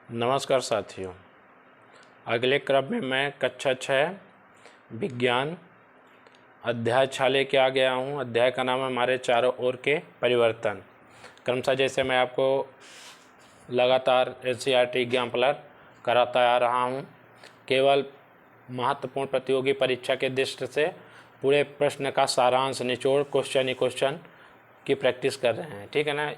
नमस्कार साथियों, अगले क्रम में मैं कक्षा 6 विज्ञान अध्याय 6 लेके आ गया हूँ। अध्याय का नाम है हमारे चारों ओर के परिवर्तन। क्रमशः जैसे मैं आपको लगातार एनसीईआरटी एग्जाम्पलर कराता आ रहा हूँ, केवल महत्वपूर्ण प्रतियोगी परीक्षा के दृष्टि से पूरे प्रश्न का सारांश निचोड़ क्वेश्चन ही क्वेश्चन की प्रैक्टिस कर रहे हैं। ठीक है ना।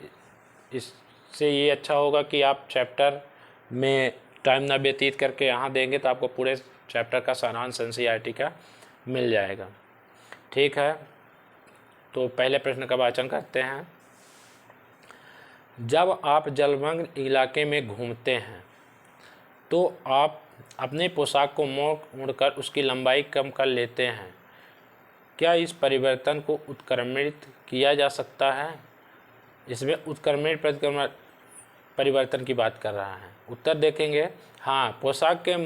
इससे ये अच्छा होगा कि आप चैप्टर में टाइम ना व्यतीत करके यहाँ देंगे तो आपको पूरे चैप्टर का सारांश एनसीईआरटी का मिल जाएगा। ठीक है, तो पहले प्रश्न का वाचन करते हैं। जब आप जलमग्न इलाके में घूमते हैं तो आप अपने पोशाक को मोड़कर उसकी लंबाई कम कर लेते हैं। क्या इस परिवर्तन को उत्क्रमणित किया जा सकता है? इसमें उत्क्रमणित परिवर्तन की बात कर रहा है। उत्तर देखेंगे हाँ, पोशाक के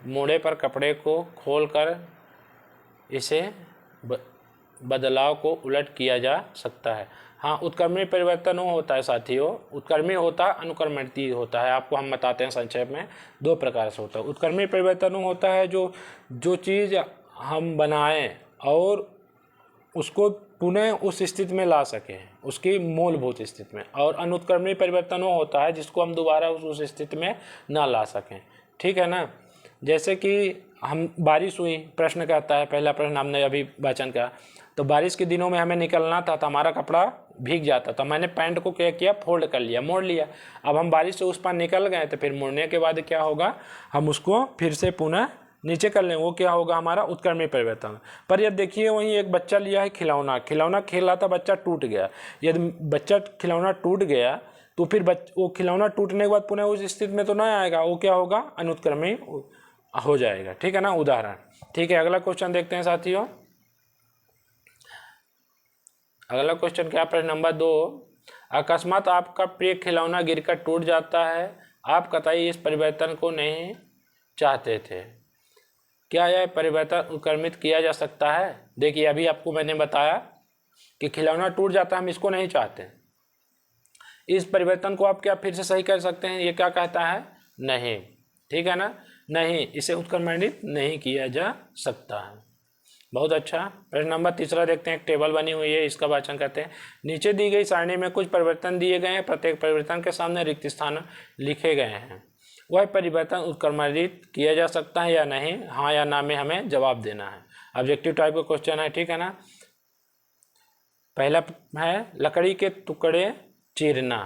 मोड़े पर कपड़े को खोलकर इसे बदलाव को उलट किया जा सकता है। हाँ, उत्क्रमणित परिवर्तन वो होता है साथियों, उत्क्रमणित होता है, अनुक्रमणित होता है। आपको हम बताते हैं संक्षेप में, दो प्रकार से होता है। उत्क्रमणित परिवर्तन होता है जो चीज़ हम बनाएं और उसको पुनः उस स्थिति में ला सकें, उसकी मूलभूत स्थिति में। और अनुत्क्रमणित परिवर्तन वो होता है जिसको हम दोबारा उस स्थिति में ना ला सकें। ठीक है ना। जैसे कि हम बारिश हुई, प्रश्न कहता है, पहला प्रश्न हमने अभी वाचन किया, तो बारिश के दिनों में हमें निकलना था तो हमारा कपड़ा भीग जाता था। मैंने पैंट को क्या किया, फोल्ड कर लिया, मोड़ लिया। अब हम बारिश से उस पार निकल गए तो फिर मोड़ने के बाद क्या होगा, हम उसको फिर से पुनः नीचे कर लें, वो क्या होगा, हमारा उत्क्रमणित परिवर्तन। पर यदि देखिए वहीं एक बच्चा लिया है खिलौना खेल रहा था, बच्चा टूट गया। यदि बच्चा खिलौना टूट गया तो फिर वो खिलौना टूटने के बाद पुनः उस स्थिति में तो नहीं आएगा, वो क्या होगा, अनुत्क्रमणित हो जाएगा। ठीक है ना, उदाहरण। ठीक है, अगला क्वेश्चन देखते हैं साथियों। अगला क्वेश्चन क्या, प्रश्न नंबर 2। अकस्मात आपका प्रिय खिलौना गिरकर टूट जाता है, आप कतई इस परिवर्तन को नहीं चाहते थे। क्या यह परिवर्तन उत्क्रमित किया जा सकता है? देखिए अभी आपको मैंने बताया कि खिलौना टूट जाता है, हम इसको नहीं चाहते। इस परिवर्तन को आप क्या फिर से सही कर सकते हैं? ये क्या कहता है, नहीं। ठीक है ना, नहीं, इसे उत्क्रमणित नहीं किया जा सकता है। बहुत अच्छा। प्रश्न नंबर 3 देखते हैं। एक टेबल बनी हुई है, इसका वाचन करते हैं। नीचे दी गई सारणी में कुछ परिवर्तन दिए गए हैं, प्रत्येक परिवर्तन के सामने रिक्त स्थान लिखे गए हैं। वह परिवर्तन उत्क्रमणित किया जा सकता है या नहीं, हाँ या ना में हमें जवाब देना है। ऑब्जेक्टिव टाइप का क्वेश्चन है। ठीक है ना। पहला है लकड़ी के टुकड़े चीरना।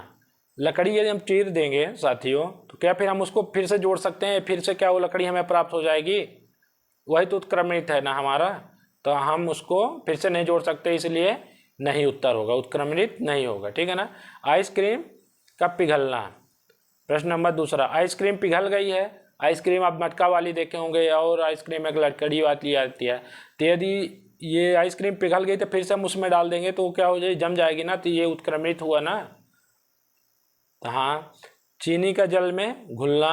लकड़ी यदि हम चीर देंगे साथियों तो क्या फिर हम उसको फिर से जोड़ सकते हैं? फिर से क्या वो लकड़ी हमें प्राप्त हो जाएगी? वही तो उत्क्रमणित है ना हमारा, तो हम उसको फिर से नहीं जोड़ सकते, इसलिए नहीं उत्तर होगा, उत्क्रमणित नहीं होगा। ठीक है ना। आइसक्रीम का पिघलना। प्रश्न नंबर 2। आइसक्रीम पिघल गई है। आइसक्रीम आप मटका वाली देखे होंगे और आइसक्रीम एक लकड़ी वाली आती है। तो यदि ये आइसक्रीम पिघल गई तो फिर से हम उसमें डाल देंगे तो क्या हो जाएगी, जम जाएगी ना, तो ये उत्क्रमित हुआ ना। तो हाँ, चीनी का जल में घुलना।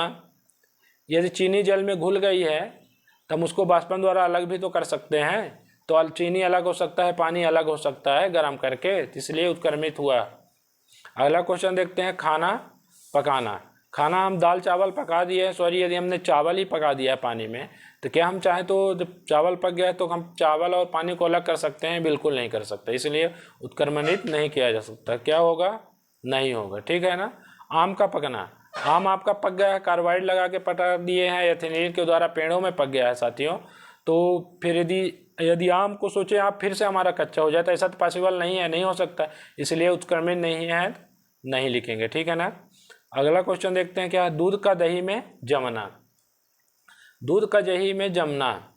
यदि चीनी जल में घुल गई है तो हम उसको वाष्पन द्वारा अलग भी तो कर सकते हैं। तो चीनी अलग हो सकता है, पानी अलग हो सकता है गर्म करके, इसलिए उत्क्रमित हुआ। अगला क्वेश्चन देखते हैं। खाना पकाना। खाना हम दाल चावल पका दिए, सॉरी यदि हमने चावल ही पका दिया है पानी में, तो क्या हम चाहें तो जब चावल पक गया तो हम चावल और पानी को अलग कर सकते हैं? बिल्कुल नहीं कर सकते, इसलिए उत्क्रमणित नहीं किया जा सकता। क्या होगा, नहीं होगा। ठीक है ना। आम का पकना। आम आपका पक गया है, कार्बाइड लगा के पका दिए हैं, एथिलीन के द्वारा पेड़ों में पक गया है साथियों। तो फिर यदि आम को सोचे आप फिर से हमारा कच्चा हो जाता है, ऐसा तो पॉसिबल नहीं है, नहीं हो सकता, इसलिए उत्क्रमणित नहीं है, नहीं लिखेंगे। ठीक है ना। अगला क्वेश्चन देखते हैं। क्या, दूध का दही में जमना। दूध का दही में जमना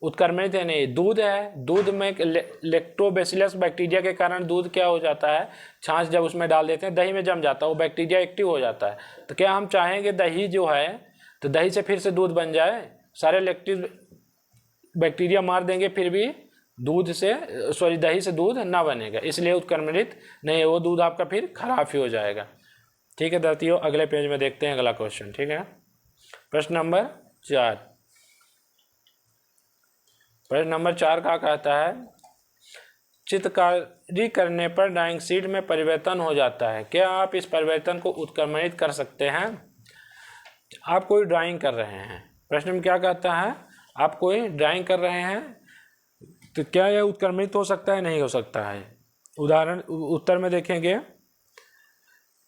उत्क्रमणित है नहीं। दूध है, दूध में लैक्टोबैसिलस बैक्टीरिया के कारण दूध क्या हो जाता है, छाछ जब उसमें डाल देते हैं दही में जम जाता है, वो बैक्टीरिया एक्टिव हो जाता है। तो क्या हम चाहेंगे दही जो है तो दही से फिर से दूध बन जाए? सारे लैक्टिव बैक्टीरिया मार देंगे फिर भी दूध से, सॉरी दही से दूध ना बनेगा, इसलिए उत्क्रमणित नहीं है, वो दूध आपका फिर खराब ही हो जाएगा। ठीक है साथियों, अगले पेज में देखते हैं अगला क्वेश्चन। ठीक है, प्रश्न नंबर 4। प्रश्न नंबर 4 का कहता है, चित्रकारी करने पर ड्राइंग शीट में परिवर्तन हो जाता है, क्या आप इस परिवर्तन को उत्क्रमणित कर सकते हैं? आप कोई ड्राइंग कर रहे हैं, प्रश्न में क्या कहता है, आप कोई ड्राइंग कर रहे हैं, तो क्या यह उत्क्रमणित हो सकता है, नहीं हो सकता है। उदाहरण उत्तर में देखेंगे,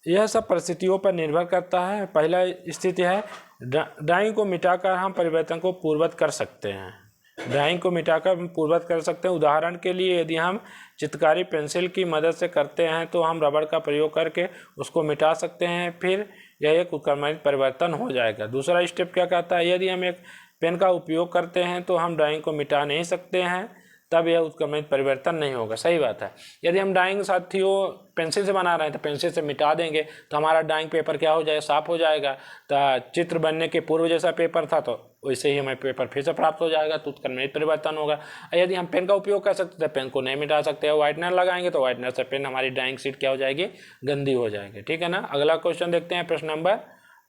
यह सब परिस्थितियों पर निर्भर करता है। पहला स्थिति है, ड्राइंग को मिटाकर हम परिवर्तन को पूर्ववत कर सकते हैं। ड्राइंग को मिटाकर हम पूर्ववत कर सकते हैं। उदाहरण के लिए यदि हम चित्रकारी पेंसिल की मदद से करते हैं तो हम रबड़ का प्रयोग करके उसको मिटा सकते हैं, फिर यह एक उत्क्रमणित परिवर्तन हो जाएगा। दूसरा स्टेप क्या कहता है, यदि हम एक पेन का उपयोग करते हैं तो हम ड्राइंग को मिटा नहीं सकते हैं, तब यह उत्क्रमणित परिवर्तन नहीं होगा। सही बात है। यदि हम ड्राइंग साथियों पेंसिल से बना रहे हैं तो पेंसिल से मिटा देंगे तो हमारा ड्राइंग पेपर क्या हो जाएगा, साफ हो जाएगा। तो चित्र बनने के पूर्व जैसा पेपर था तो वैसे ही हमें पेपर फिर से प्राप्त हो जाएगा, तो उत्क्रमणित परिवर्तन होगा। यदि हम पेन का उपयोग कर सकते हैं, पेन को नहीं मिटा सकते, व्हाइटनर लगाएंगे तो व्हाइटनर से पेन हमारी ड्राइंग शीट क्या हो जाएगी, गंदी हो जाएगी। ठीक है ना। अगला क्वेश्चन देखते हैं, प्रश्न नंबर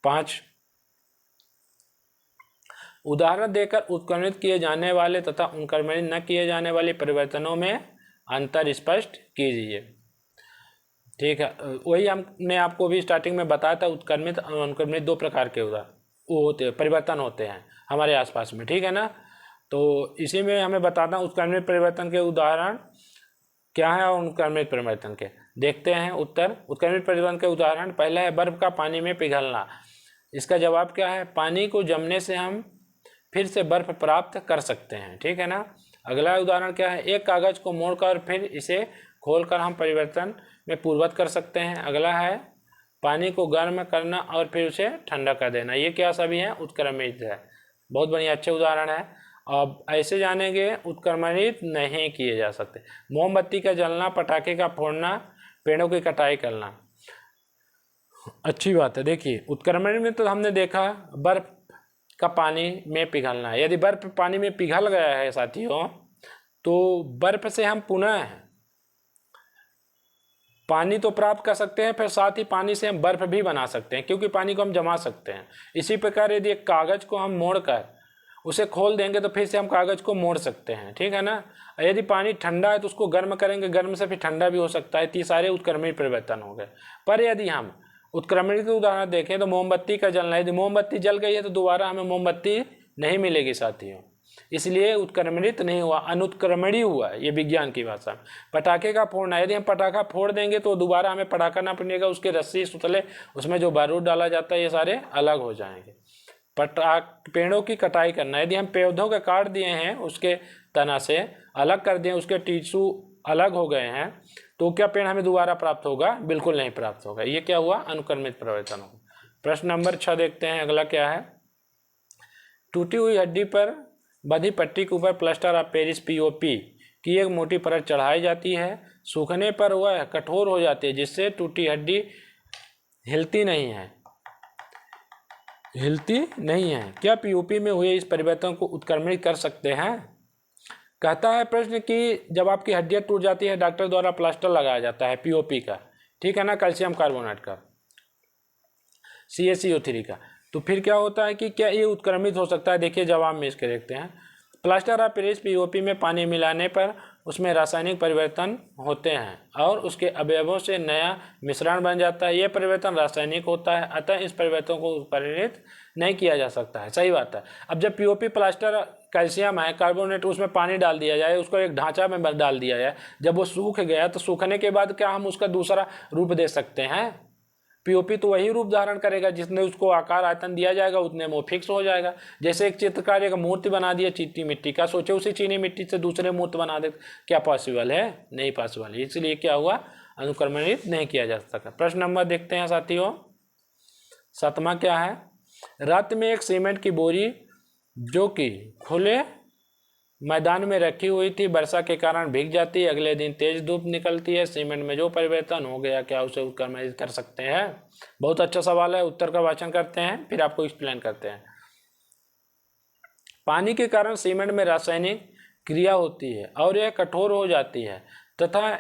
5। उदाहरण देकर उत्क्रमणित किए जाने वाले तथा उत्क्रमणित न किए जाने वाले परिवर्तनों में अंतर स्पष्ट कीजिए। ठीक है, वही हमने आपको भी स्टार्टिंग में बताया था, उत्क्रमित और अनुक्रमित दो प्रकार के वो होते हैं, परिवर्तन होते हैं हमारे आसपास में। ठीक है ना। तो इसी में हमें बताना उत्क्रमित परिवर्तन के उदाहरण क्या है और अनुक्रमित परिवर्तन के। देखते हैं उत्तर। उत्क्रमित परिवर्तन के उदाहरण, पहला है बर्फ का पानी में पिघलना। इसका जवाब क्या है, पानी को जमने से हम फिर से बर्फ प्राप्त कर सकते हैं। ठीक है ना। अगला उदाहरण क्या है, एक कागज को मोड़कर फिर इसे खोलकर हम परिवर्तन में पूर्ववत कर सकते हैं। अगला है पानी को गर्म करना और फिर उसे ठंडा कर देना। ये क्या सभी हैं, उत्क्रमणित है। बहुत बढ़िया, अच्छे उदाहरण है। अब ऐसे जानेंगे उत्क्रमणित नहीं किए जा सकते। मोमबत्ती का जलना, पटाखे का फोड़ना, पेड़ों की कटाई करना। अच्छी बात है। देखिए उत्क्रमण में तो हमने देखा बर्फ का पानी में पिघलना है। यदि बर्फ पानी में पिघल गया है साथियों, तो बर्फ से हम पुनः पानी तो प्राप्त कर सकते हैं, फिर साथ ही पानी से हम बर्फ भी बना सकते हैं, क्योंकि पानी को हम जमा सकते हैं। इसी प्रकार यदि एक कागज को हम मोड़कर उसे खोल देंगे तो फिर से हम कागज को मोड़ सकते हैं। ठीक है ना। यदि पानी ठंडा है तो उसको गर्म करेंगे, गर्म से फिर ठंडा भी हो सकता है। ये सारे उत्क्रमणित परिवर्तन हो गए। पर यदि हम उत्क्रमणित के उदाहरण देखें तो मोमबत्ती का जलना, यदि मोमबत्ती जल गई है तो दोबारा हमें मोमबत्ती नहीं मिलेगी साथियों, इसलिए उत्क्रमणित नहीं हुआ, अनुत्क्रमणीय हुआ, ये विज्ञान की भाषा में। पटाखे का फोड़ना, यदि हम पटाखा फोड़ देंगे तो दोबारा हमें पटाखा ना पड़ेगा, उसके रस्सी सुतले उसमें जो बारूद डाला जाता है ये सारे अलग हो जाएंगे। पेड़ों की कटाई करना, यदि हम पौधों के काट दिए हैं, उसके तना से अलग कर दिए, उसके टिश्यू अलग हो गए हैं, तो क्या पेड़ हमें दोबारा प्राप्त होगा, बिल्कुल नहीं प्राप्त होगा। ये क्या हुआ, अनुक्रमित परिवर्तन होगा। प्रश्न नंबर 6 देखते हैं, अगला क्या है। टूटी हुई हड्डी पर बंधी पट्टी के ऊपर प्लास्टर ऑफ पेरिस पीओपी की एक मोटी परत चढ़ाई जाती है। सूखने पर वह कठोर हो जाती है, जिससे टूटी हड्डी हिलती नहीं है। क्या पीओपी में हुए इस परिवर्तन को उत्क्रमणित कर सकते हैं। कहता है प्रश्न कि जब आपकी हड्डियां टूट जाती है, डॉक्टर द्वारा प्लास्टर लगाया जाता है पीओपी का, ठीक है ना, कैल्शियम कार्बोनेट का, CaCO3 का, तो फिर क्या होता है कि क्या ये उत्क्रमित हो सकता है। देखिए जवाब में इसके देखते हैं। प्लास्टर ऑफ पेरिस पीओपी में पानी मिलाने पर उसमें रासायनिक परिवर्तन होते हैं और उसके अवयवों से नया मिश्रण बन जाता है। यह परिवर्तन रासायनिक होता है, अतः इस परिवर्तन को उत्क्रमणित नहीं किया जा सकता है। सही बात है। अब जब पीओपी प्लास्टर कैल्शियम है कार्बोनेट, उसमें पानी डाल दिया जाए, उसको एक ढांचा में डाल दिया जाए, जब वो सूख गया तो सूखने के बाद क्या हम उसका दूसरा रूप दे सकते हैं। पीओपी तो वही रूप धारण करेगा जिसने उसको आकार आयतन दिया जाएगा, उतने में वो फिक्स हो जाएगा। जैसे एक चित्रकार एक मूर्ति बना दिया चीनी मिट्टी का, सोचे उसी चीनी मिट्टी से दूसरे मूर्ति बना दे, क्या पॉसिबल है, नहीं पॉसिबल है। इसलिए क्या हुआ, अनुक्रमणित नहीं किया जा सकता। प्रश्न नंबर देखते हैं साथियों, 7वां क्या है। रात में एक सीमेंट की बोरी जो कि खुले मैदान में रखी हुई थी, वर्षा के कारण भीग जाती है, अगले दिन तेज धूप निकलती है, सीमेंट में जो परिवर्तन हो गया, क्या उसे उत्क्रमणित कर सकते हैं। बहुत अच्छा सवाल है। उत्तर का वाचन करते हैं, फिर आपको एक्सप्लेन करते हैं। पानी के कारण सीमेंट में रासायनिक क्रिया होती है और यह कठोर हो जाती है तथा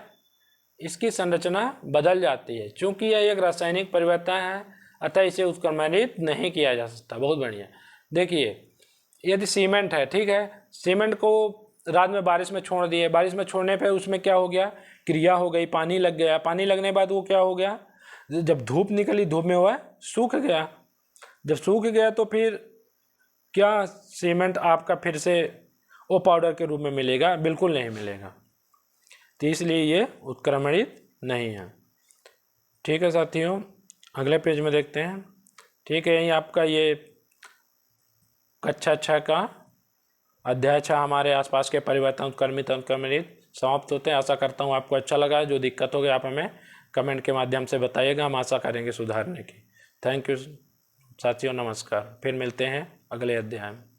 इसकी संरचना बदल जाती है। चूंकि यह एक रासायनिक परिवर्तन है, अतः इसे उत्क्रमणित नहीं किया जा सकता। बहुत बढ़िया। देखिए यदि सीमेंट है, ठीक है, सीमेंट को रात में बारिश में छोड़ दिए, बारिश में छोड़ने पे उसमें क्या हो गया, क्रिया हो गई, पानी लग गया, पानी लगने के बाद वो क्या हो गया, जब धूप निकली, धूप में हुआ सूख गया। जब सूख गया तो फिर क्या सीमेंट आपका फिर से वो पाउडर के रूप में मिलेगा? बिल्कुल नहीं मिलेगा। तो इसलिए ये उत्क्रमणित नहीं है। ठीक है साथियों, अगले पेज में देखते हैं। ठीक है, यही आपका ये कक्षा 6 का अध्याय 6 हमारे आसपास के परिवर्तन उत्क्रमित उत्क्रमणित समाप्त होते हैं। आशा करता हूँ आपको अच्छा लगा है। जो दिक्कत हो गई आप हमें कमेंट के माध्यम से बताइएगा, हम आशा करेंगे सुधारने की। थैंक यू साथियों, नमस्कार। फिर मिलते हैं अगले अध्याय में।